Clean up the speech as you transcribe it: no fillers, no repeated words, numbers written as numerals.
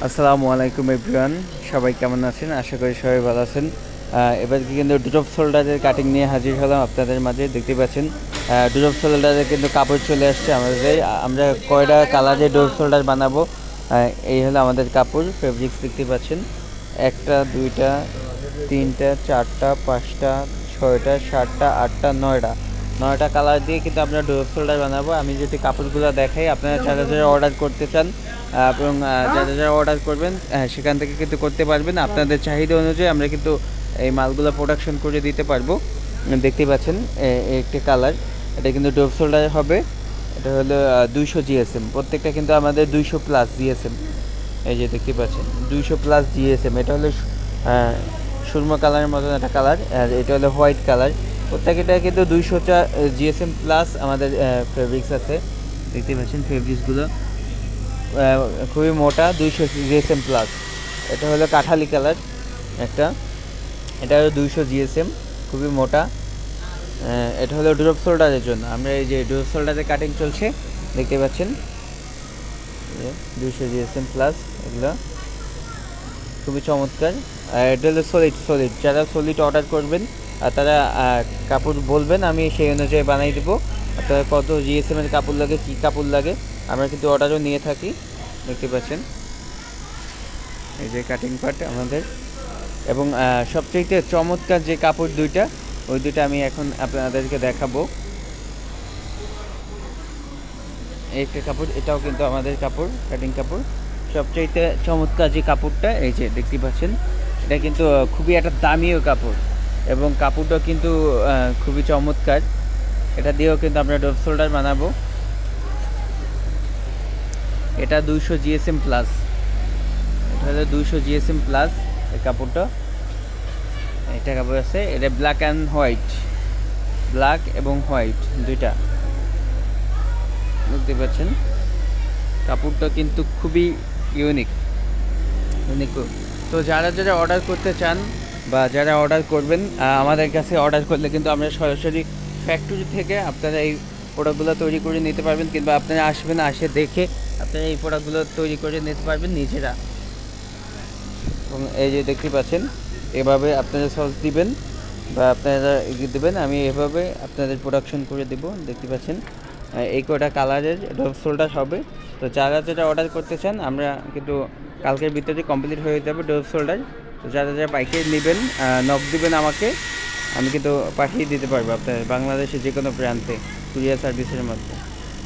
আসসালামু আলাইকুম এভরিওয়ান, সবাই কেমন আছেন? আশা করি সবাই ভালো আছেন। এবার কিন্তু ড্রপ শোল্ডারের কাটিং নিয়ে হাজির হলাম আপনাদের মাঝে। দেখতে পাচ্ছেন ড্রপ শোল্ডারের কিন্তু কাপড় চলে আসছে আমাদের। আমরা কয়টা কালারের ড্রপ শোল্ডার বানাবো, এই হলো আমাদের কাপড় ফেব্রিক্স। দেখতে পাচ্ছেন একটা, দুইটা, তিনটা, চারটা, পাঁচটা, ছয়টা, সাতটা, আটটা, নয়টা কালার দিয়ে কিন্তু আমরা ড্রপ শোল্ডার বানাবো। আমি যদি কাপড়গুলো দেখাই, আপনারা যারা যারা অর্ডার করতে চান এবং যারা যারা অর্ডার করবেন সেখান থেকে কিন্তু করতে পারবেন। আপনাদের চাহিদা অনুযায়ী আমরা কিন্তু এই মালগুলো প্রোডাকশন করে দিতে পারবো। দেখতে পাচ্ছেন একটি কালার, এটা কিন্তু ডোপ শোল্ডার হবে। এটা হলো 200 জিএসএম, প্রত্যেকটা কিন্তু আমাদের 200 প্লাস জিএসএম। এই যে দেখতে পাচ্ছেন 200 প্লাস জিএসএম। এটা হলো সুরমা কালারের মতন একটা কালার, আর এটা হলো হোয়াইট কালার। প্রত্যেকটা কিন্তু 200টা জিএসএম প্লাস আমাদের ফেব্রিক্স আছে। দেখতে পাচ্ছেন ফেব্রিক্সগুলো খুবই মোটা, 200 জিএসএম প্লাস। এটা হলো কাঠালি কালার একটা, এটা হলো 200 জিএসএম, খুবই মোটা। এটা হলো ড্রপ শোল্ডারের জন্য। আমরা এই যে ড্রপ শোল্ডারের কাটিং চলছে, দেখতে পাচ্ছেন 200 জিএসএম প্লাস। এগুলো খুবই চমৎকার। এটা হলো সলিড। যারা সলিড অর্ডার করবেন তারা কাপড় বলবেন, আমি সেই অনুযায়ী বানিয়ে দেবো। আপনার কত জিএসএম এর কাপড় লাগে, কী কাপড় লাগে, আমরা কিন্তু অর্ডারও নিয়ে থাকি। দেখতে পাচ্ছেন এই যে কাটিং পার্ট আমাদের। এবং সবচেয়ে চমৎকার যে কাপড় দুইটা, ওই দুইটা আমি এখন আপনাদেরকে দেখাবো। এই একটা কাপড়, এটাও কিন্তু আমাদের কাপড়, কাটিং কাপড়। সবচেয়ে চমৎকার যে কাপড়টা, এই যে দেখতে পাচ্ছেন, এটা কিন্তু খুবই একটা দামিও কাপড় এবং কাপড়টাও কিন্তু খুবই চমৎকার। এটা দিয়েও কিন্তু আমরা ড্রপ শোল্ডার বানাবো। এটা 200 জিএসএম প্লাস। এটা হলো 200 জিএসএম প্লাস এই কাপড়টা। এটা কাপড় আছে, এটা ব্ল্যাক অ্যান্ড হোয়াইট, ব্ল্যাক এবং হোয়াইট দুইটা। দেখতে পাচ্ছেন কাপড়টা কিন্তু খুবই ইউনিক। তো যারা যারা অর্ডার করতে চান বা যারা অর্ডার করবেন, আমাদের কাছে অর্ডার করলে কিন্তু আমরা সরাসরি ফ্যাক্টরি থেকে আপনারা এই প্রোডাক্টগুলো তৈরি করে নিতে পারবেন, কিংবা আপনারা আসবেন, আসে দেখে আপনারা এই প্রোডাক্টগুলো তৈরি করে নিতে পারবেন নিজেরা। এবং এই যে দেখতে পাচ্ছেন, এভাবে আপনারা সস দিবেন বা আপনারা এগিয়ে দেবেন, আমি এভাবে আপনাদের প্রোডাকশন করে দেব। দেখতে পাচ্ছেন এই কটা কালারের ড্রপ শোল্ডার হবে। তো যারা যারা অর্ডার করতে চান, আমরা কিন্তু কালকের ভিতরে কমপ্লিট হয়ে যাবে ড্রপ শোল্ডার। তো যারা যারা পাইকারি নেবেন, নক দিবেন আমাকে, আমি কিন্তু পাঠিয়ে দিতে পারবো আপনার বাংলাদেশের যে কোনো প্রান্তে কুরিয়ার সার্ভিসের মাধ্যমে।